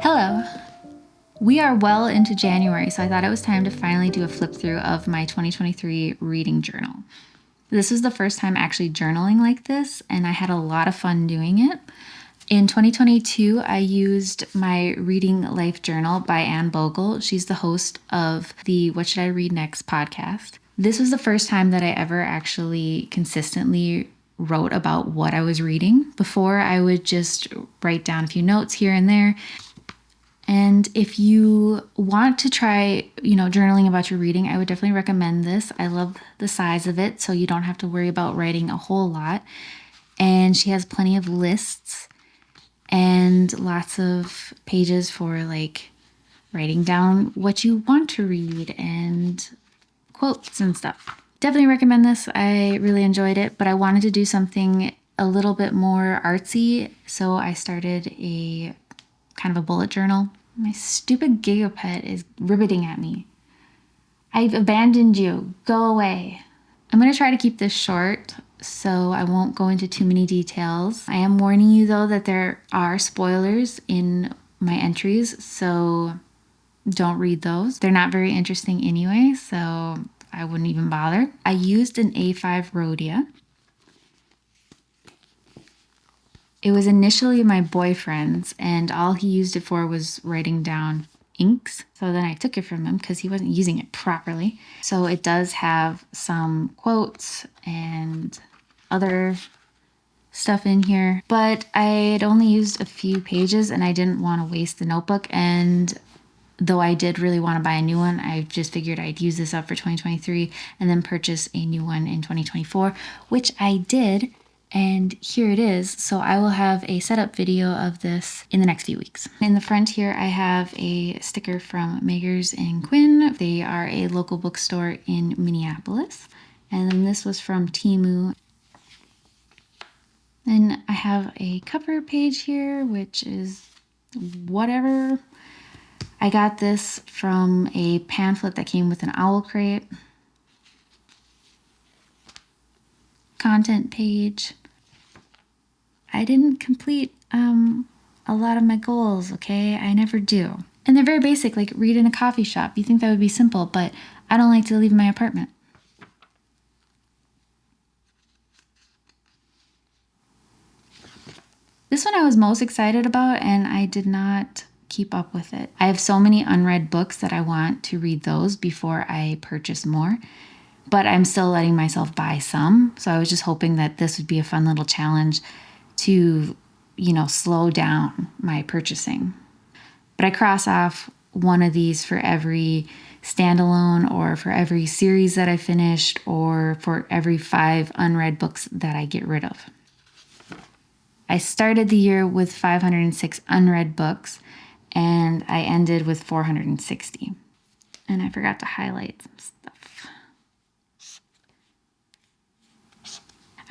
Hello. We are well into January, so I thought it was time to finally do a flip through of my 2023 reading journal. This was the first time actually journaling like this, and I had a lot of fun doing it. In 2022, I used my Reading Life Journal by Anne Bogle. She's the host of the What Should I Read Next podcast. This was the first time that I ever actually consistently wrote about what I was reading. Before, I would just write down a few notes here and there. And if you want to try, journaling about your reading, I would definitely recommend this. I love the size of it, so you don't have to worry about writing a whole lot. And she has plenty of lists and lots of pages for writing down what you want to read and quotes and stuff. Definitely recommend this. I really enjoyed it, but I wanted to do something a little bit more artsy, so I started a kind of a bullet journal. My stupid gigapet is ribbiting at me. I've abandoned you. Go away. I'm going to try to keep this short, so I won't go into too many details. I am warning you, though, that there are spoilers in my entries, so don't read those. They're not very interesting anyway, so I wouldn't even bother. I used an A5 Rhodia. It was initially my boyfriend's, and all he used it for was writing down inks. So then I took it from him because he wasn't using it properly. So it does have some quotes and other stuff in here, but I had only used a few pages and I didn't want to waste the notebook. And though I did really want to buy a new one, I just figured I'd use this up for 2023 and then purchase a new one in 2024, which I did. And here it is. So I will have a setup video of this in the next few weeks. In the front here, I have a sticker from Makers and Quinn. They are a local bookstore in Minneapolis. And then this was from Temu. Then I have a cover page here, which is whatever. I got this from a pamphlet that came with an owl crate. Content page. I didn't complete a lot of my goals, okay? I never do. And they're very basic, like read in a coffee shop. You think that would be simple, but I don't like to leave my apartment. This one I was most excited about, and I did not keep up with it. I have so many unread books that I want to read those before I purchase more, but I'm still letting myself buy some. So I was just hoping that this would be a fun little challenge to, slow down my purchasing. But I cross off one of these for every standalone or for every series that I finished or for every 5 unread books that I get rid of. I started the year with 506 unread books and I ended with 460. And I forgot to highlight some stuff.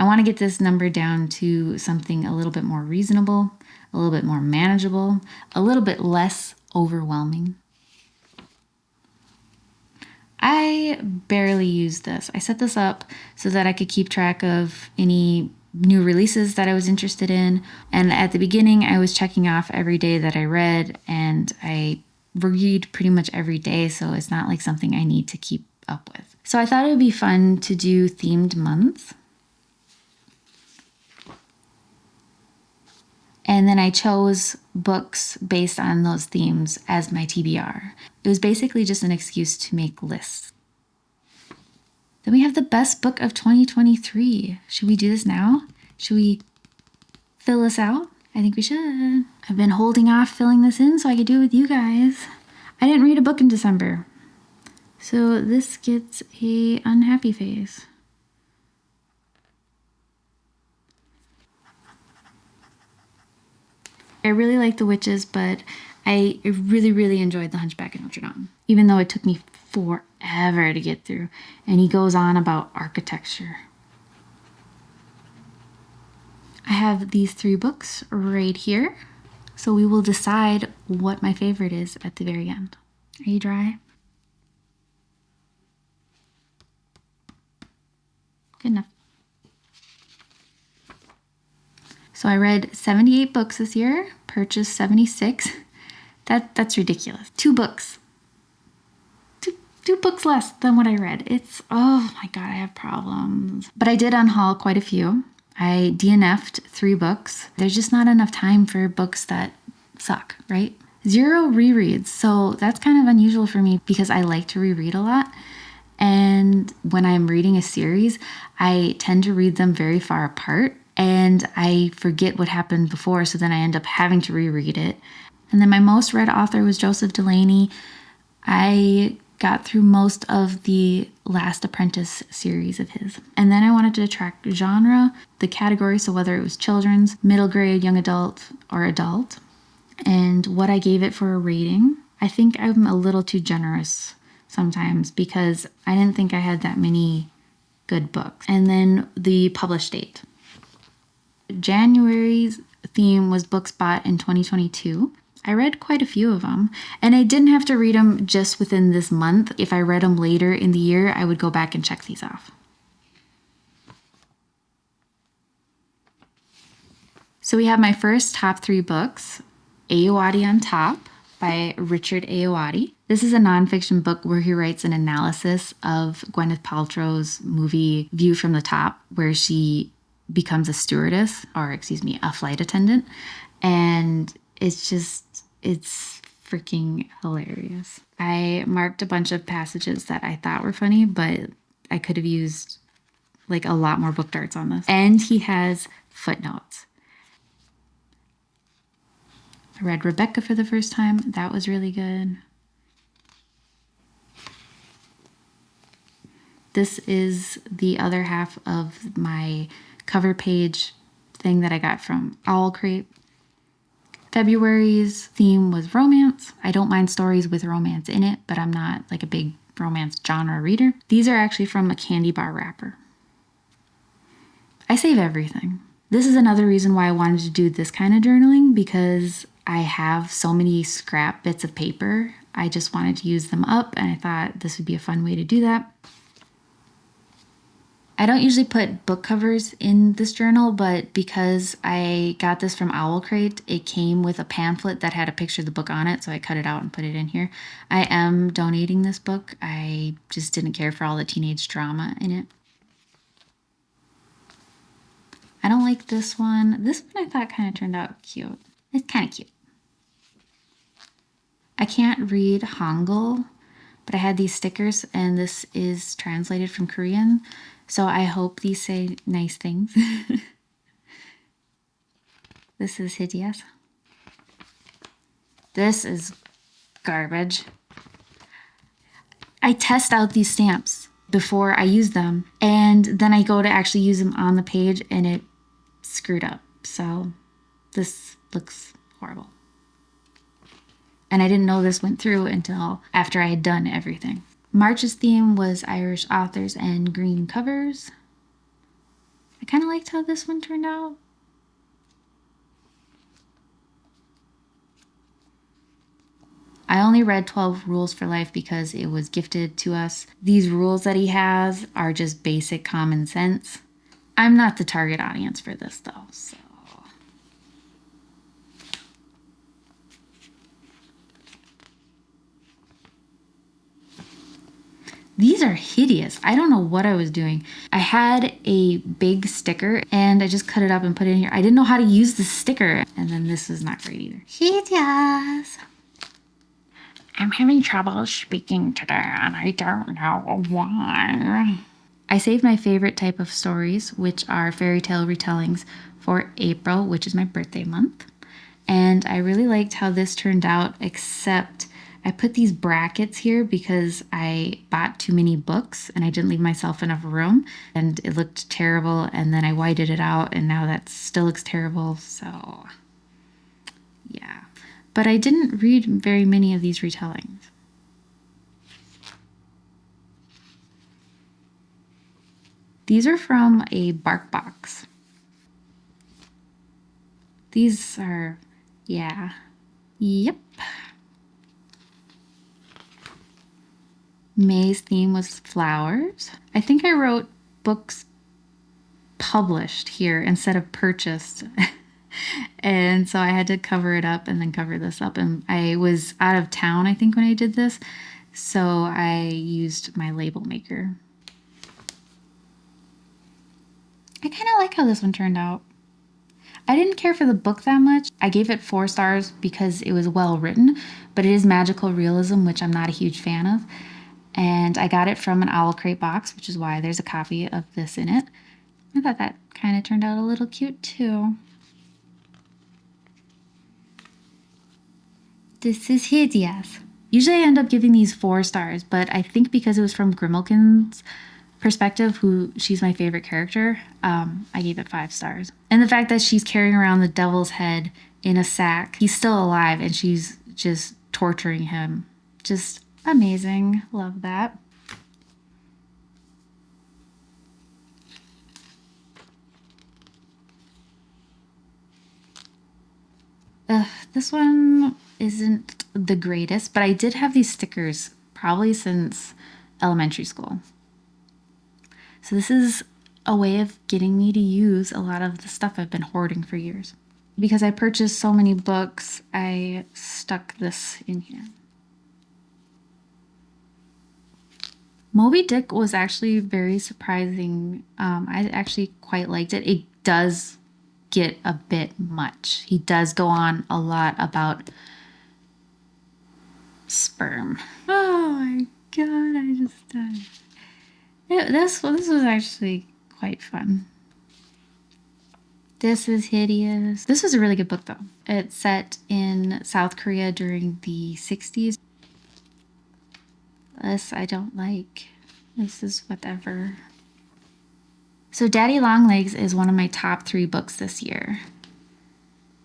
I want to get this number down to something a little bit more reasonable, a little bit more manageable, a little bit less overwhelming. I barely use this. I set this up so that I could keep track of any new releases that I was interested in. And at the beginning, I was checking off every day that I read, and I read pretty much every day, so it's not like something I need to keep up with. So I thought it would be fun to do themed months. And then I chose books based on those themes as my TBR. It was basically just an excuse to make lists. Then we have the best book of 2023. Should we do this now? Should we fill this out? I think we should. I've been holding off filling this in so I could do it with you guys. I didn't read a book in December, so this gets a unhappy face. I really like The Witches, but I really, really enjoyed The Hunchback of Notre Dame, even though it took me forever to get through. And he goes on about architecture. I have these 3 books right here, so we will decide what my favorite is at the very end. Are you dry? Good enough. So I read 78 books this year. purchased 76. That's ridiculous. 2 books. Two books less than what I read. Oh my God, I have problems. But I did unhaul quite a few. I DNF'd 3 books. There's just not enough time for books that suck, right? 0 rereads. So that's kind of unusual for me because I like to reread a lot. And when I'm reading a series, I tend to read them very far apart and I forget what happened before. So then I end up having to reread it. And then my most read author was Joseph Delaney. I got through most of the Last Apprentice series of his. And then I wanted to track genre, the category, so whether it was children's, middle grade, young adult, or adult, and what I gave it for a rating. I think I'm a little too generous sometimes because I didn't think I had that many good books. And then the published date. January's theme was books bought in 2022. I read quite a few of them, and I didn't have to read them just within this month. If I read them later in the year, I would go back and check these off. So we have my first top 3 books, Ayoade on Top by Richard Ayoade. This is a nonfiction book where he writes an analysis of Gwyneth Paltrow's movie View from the Top, where she becomes a stewardess, or a flight attendant. And it's freaking hilarious. I marked a bunch of passages that I thought were funny, but I could have used like a lot more book darts on this. And he has footnotes. I read Rebecca for the first time. That was really good. This is the other half of my cover page thing that I got from Owl Crate. February's theme was romance. I don't mind stories with romance in it, but I'm not like a big romance genre reader. These are actually from a candy bar wrapper. I save everything. This is another reason why I wanted to do this kind of journaling, because I have so many scrap bits of paper. I just wanted to use them up, and I thought this would be a fun way to do that. I don't usually put book covers in this journal, but because I got this from Owl Crate, it came with a pamphlet that had a picture of the book on it, so I cut it out and put it in here. I am donating this book. I just didn't care for all the teenage drama in it. I don't like this one. This one I thought kind of turned out cute. It's kind of cute. I can't read Hangul, but I had these stickers, and this is translated from Korean. So I hope these say nice things. This is Hiya. This is garbage. I test out these stamps before I use them, and then I go to actually use them on the page, and it screwed up. So this looks horrible. And I didn't know this went through until after I had done everything. March's theme was Irish authors and green covers. I kind of liked how this one turned out. I only read 12 Rules for Life because it was gifted to us. These rules that he has are just basic common sense. I'm not the target audience for this though, so. These are hideous. I don't know what I was doing. I had a big sticker and I just cut it up and put it in here. I didn't know how to use the sticker. And then this is not great either. Hideous. I'm having trouble speaking today and I don't know why. I saved my favorite type of stories, which are fairy tale retellings, for April, which is my birthday month. And I really liked how this turned out, except I put these brackets here because I bought too many books and I didn't leave myself enough room and it looked terrible, and then I whited it out and now that still looks terrible, so yeah. But I didn't read very many of these retellings. These are from a bark box. These are, yeah. Yep. May's theme was flowers. I think I wrote books published here instead of purchased. And so I had to cover it up and then cover this up. And I was out of town, I think, when I did this. So I used my label maker. I kind of like how this one turned out. I didn't care for the book that much. I gave it 4 stars because it was well written, but it is magical realism, which I'm not a huge fan of. And I got it from an Owl Crate box, which is why there's a copy of this in it. I thought that kind of turned out a little cute too. This is Hiya. Usually I end up giving these 4 stars, but I think because it was from Grimalkin's perspective, who she's my favorite character, I gave it 5 stars. And the fact that she's carrying around the devil's head in a sack, he's still alive and she's just torturing him. Just amazing. Love that. This one isn't the greatest, but I did have these stickers probably since elementary school. So this is a way of getting me to use a lot of the stuff I've been hoarding for years. Because I purchased so many books, I stuck this in here. Moby Dick was actually very surprising. I actually quite liked it. It does get a bit much. He does go on a lot about sperm. Oh my god, I just died. This was actually quite fun. This is hideous. This was a really good book though. It's set in South Korea during the 60s. This I don't like. This is whatever. So Daddy Longlegs is one of my top 3 books this year.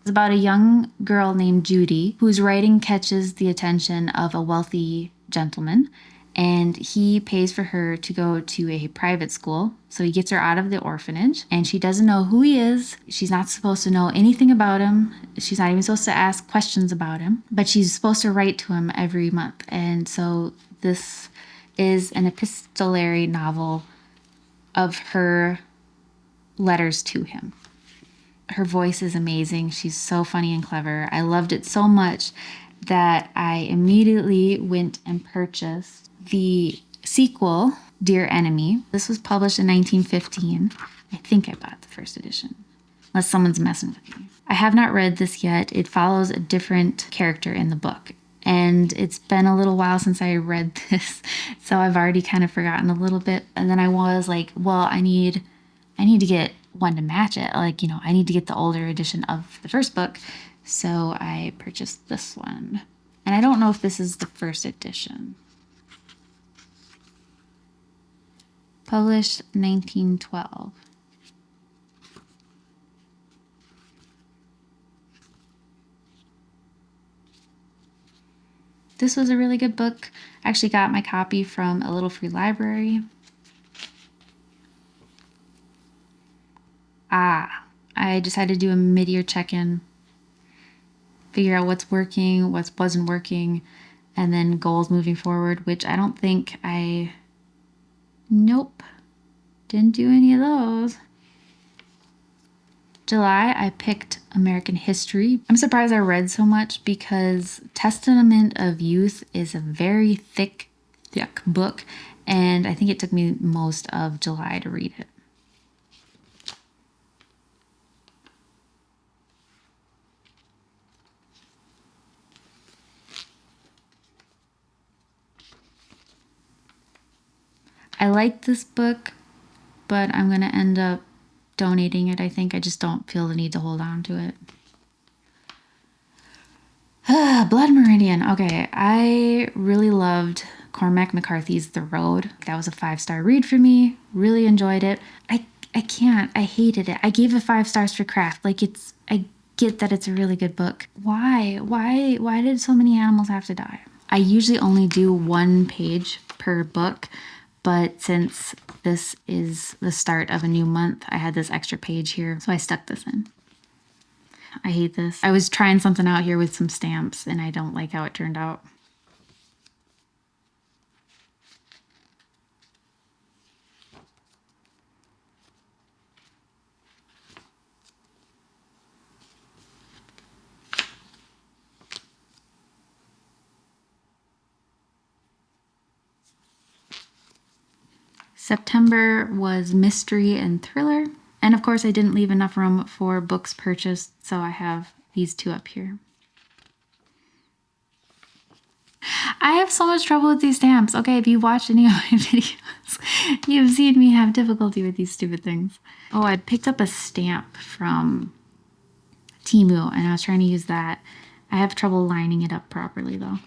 It's about a young girl named Judy whose writing catches the attention of a wealthy gentleman, and he pays for her to go to a private school. So he gets her out of the orphanage, and she doesn't know who he is. She's not supposed to know anything about him. She's not even supposed to ask questions about him, but she's supposed to write to him every month. And so this is an epistolary novel of her letters to him. Her voice is amazing. She's so funny and clever. I loved it so much that I immediately went and purchased the sequel, Dear Enemy. This was published in 1915. I think I bought the first edition, unless someone's messing with me. I have not read this yet. It follows a different character in the book. And it's been a little while since I read this, so I've already kind of forgotten a little bit. And then I was like, well, I need to get one to match it. Like, you know, I need to get the older edition of the first book. So I purchased this one. And I don't know if this is the first edition. Published 1912. This was a really good book. I actually got my copy from a little free library. I decided to do a mid-year check-in, figure out what's working, what wasn't working, and then goals moving forward, which I don't think nope, didn't do any of those. July, I picked American history. I'm surprised I read so much because Testament of Youth is a very thick book, and I think it took me most of July to read it. I like this book, but I'm going to end up donating it. I think I just don't feel the need to hold on to it. Blood Meridian. Okay, I really loved Cormac McCarthy's The Road. That was a 5-star read for me. Really enjoyed it. I can't. I hated it. I gave it 5 stars for craft. Like, I get that it's a really good book. Why did so many animals have to die? I usually only do 1 page per book, but since this is the start of a new month, I had this extra page here, so I stuck this in. I hate this. I was trying something out here with some stamps, and I don't like how it turned out. September was mystery and thriller. And of course, I didn't leave enough room for books purchased, so I have these two up here. I have so much trouble with these stamps. Okay, if you watched any of my videos, you've seen me have difficulty with these stupid things. Oh, I picked up a stamp from Temu and I was trying to use that. I have trouble lining it up properly though.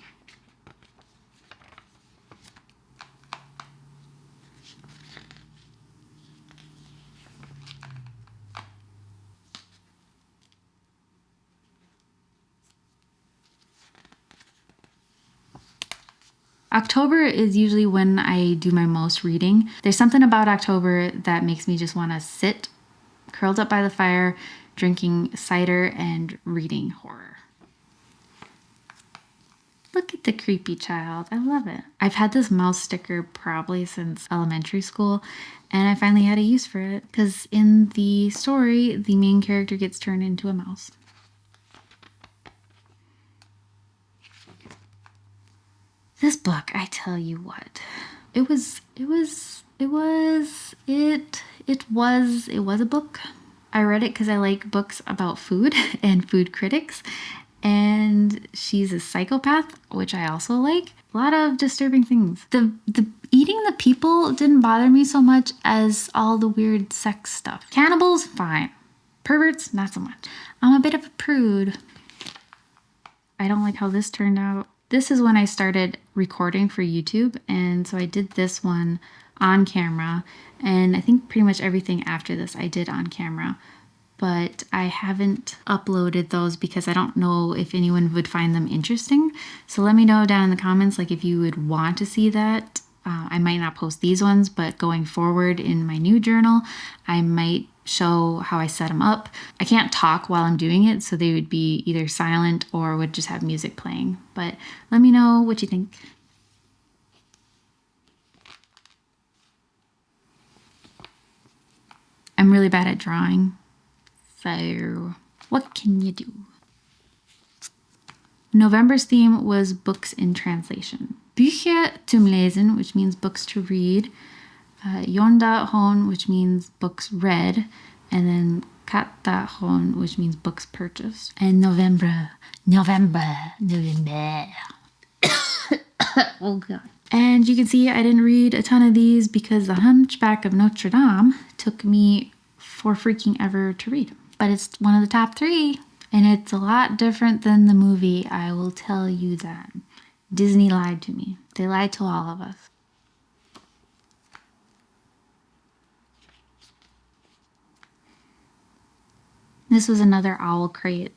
October is usually when I do my most reading. There's something about October that makes me just want to sit curled up by the fire, drinking cider and reading horror. Look at the creepy child. I love it. I've had this mouse sticker probably since elementary school, and I finally had a use for it because in the story, the main character gets turned into a mouse. This book, I tell you what, it was a book. I read it because I like books about food and food critics, and she's a psychopath, which I also like. A lot of disturbing things. The eating the people didn't bother me so much as all the weird sex stuff. Cannibals, fine. Perverts, not so much. I'm a bit of a prude. I don't like how this turned out. This is when I started recording for YouTube, and so I did this one on camera, and I think pretty much everything after this I did on camera, but I haven't uploaded those because I don't know if anyone would find them interesting. So let me know down in the comments, like if you would want to see that. I might not post these ones, but going forward in my new journal, I might show how I set them up. I can't talk while I'm doing it, so they would be either silent or would just have music playing. But let me know what you think. I'm really bad at drawing, so what can you do? November's theme was books in translation. Bücher zum Lesen, which means books to read. Yonda Hon, which means books read. And then Katta Hon, which means books purchased. And November. Oh God. And you can see I didn't read a ton of these because The Hunchback of Notre Dame took me for freaking ever to read. But it's one of the top 3. And it's a lot different than the movie, I will tell you that. Disney lied to me. They lied to all of us. This was another Owl Crate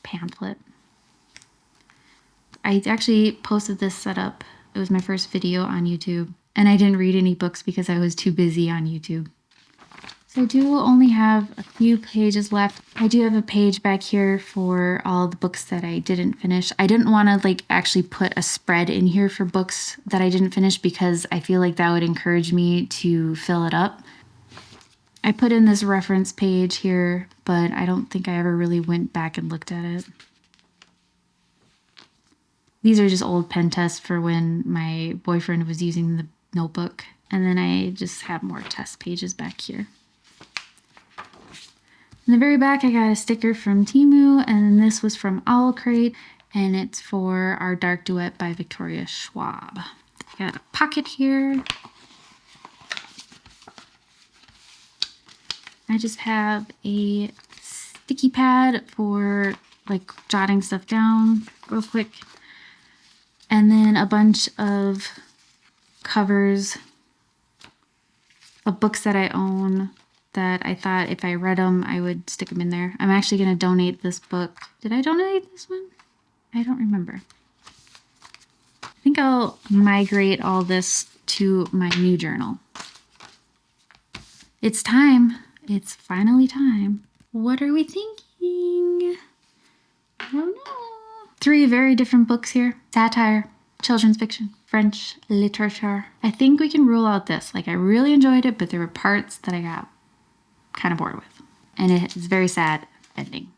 pamphlet. I actually posted this setup. It was my first video on YouTube. And I didn't read any books because I was too busy on YouTube. So I do only have a few pages left. I do have a page back here for all the books that I didn't finish. I didn't want to actually put a spread in here for books that I didn't finish because I feel like that would encourage me to fill it up. I put in this reference page here, but I don't think I ever really went back and looked at it. These are just old pen tests for when my boyfriend was using the notebook. And then I just have more test pages back here. In the very back, I got a sticker from Temu, and this was from Owl Crate, and it's for Our Dark Duet by Victoria Schwab. I got a pocket here. I just have a sticky pad for jotting stuff down real quick. And then a bunch of covers of books that I own that I thought if I read them, I would stick them in there. I'm actually going to donate this book. Did I donate this one? I don't remember. I think I'll migrate all this to my new journal. It's time. It's finally time. What are we thinking? I don't know. 3 very different books here. Satire, children's fiction, French literature. I think we can rule out this. I really enjoyed it, but there were parts that I got kind of bored with. And it's very sad ending.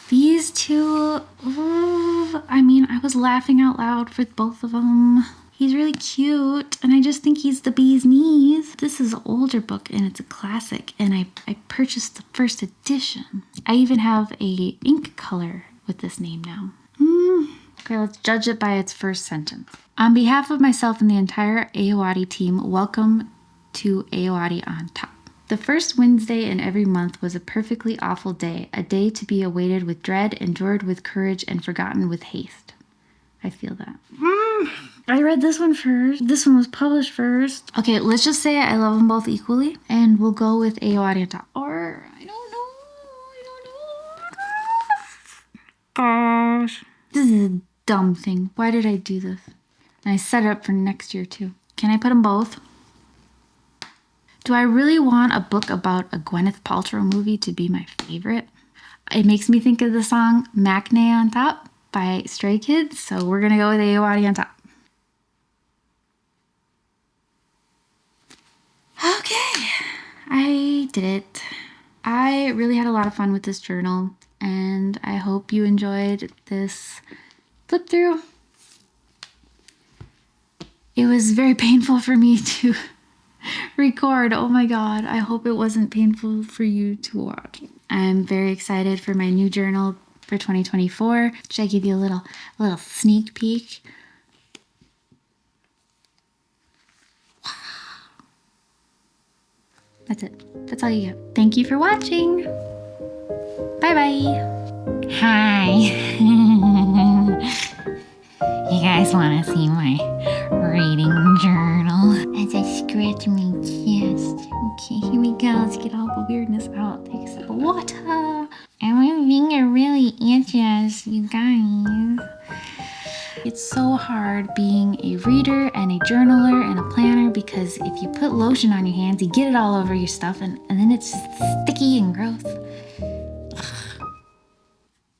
These two, I was laughing out loud for both of them. He's really cute, and I just think he's the bee's knees. This is an older book, and it's a classic, and I purchased the first edition. I even have a ink color with this name now. Okay, let's judge it by its first sentence. On behalf of myself and the entire Ayawadi team, welcome to Ayawadi on Top. The first Wednesday in every month was a perfectly awful day, a day to be awaited with dread, endured with courage, and forgotten with haste. I feel that. I read this one first. This one was published first. Okay, let's just say I love them both equally, and we'll go with Ayawadi on Top. Or, I don't know. Gosh. This is a dumb thing. Why did I do this? And I set it up for next year, too. Can I put them both? Do I really want a book about a Gwyneth Paltrow movie to be my favorite? It makes me think of the song Matinee on Top by Stray Kids, so we're going to go with Ayawadi on Top. Okay, I did it. I really had a lot of fun with this journal, and I hope you enjoyed this flip through. It was very painful for me to record. Oh my god, I hope it wasn't painful for you to watch. I'm very excited for my new journal for 2024. Should I give you a little sneak peek? Wow. That's it. That's all you get. Thank you for watching. Bye bye. Hi. You guys want to see my reading journal? As I scratch my chest. Okay, here we go. Let's get all the weirdness out. Take a sip of water. And my finger really itches, you guys. It's so hard being a reader and a journaler and a planner because if you put lotion on your hands, you get it all over your stuff and then it's just sticky and gross.